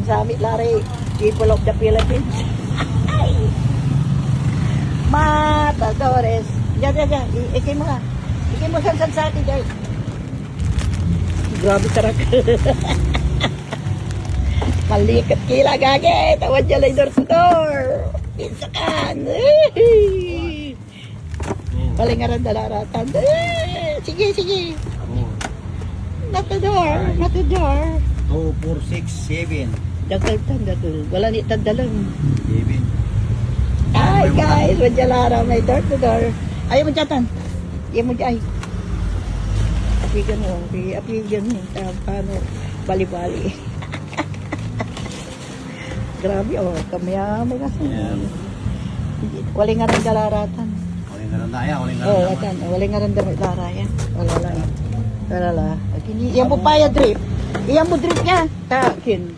sa amin, Larry. People of the Philippines. Matadores. Diyan. Ikay mo ka. Ikay mo san sa atin, guys. Grabe tarak. Malikat kila, gage. Tawad niya lang door to door. Pinsakan. Palingaran dalaratan. Sige. Not the door. 2, 4, 6, 7. Datul. Wala ni tadalang. 7. Ay, guys. Madyalara. May door to door. Ayaw mo dyan. Ayaw mo dyan. Apigan mo. Apigan mo. Paano? Bali-bali. Grabe, oh. Kamiyamay kasi. Waling nga rin dalaratan. Waling nga rin daya. Waling nga rin daraya. Wala lang. Iyan mo pa ya drip. Iyan mo drip niya. Takin.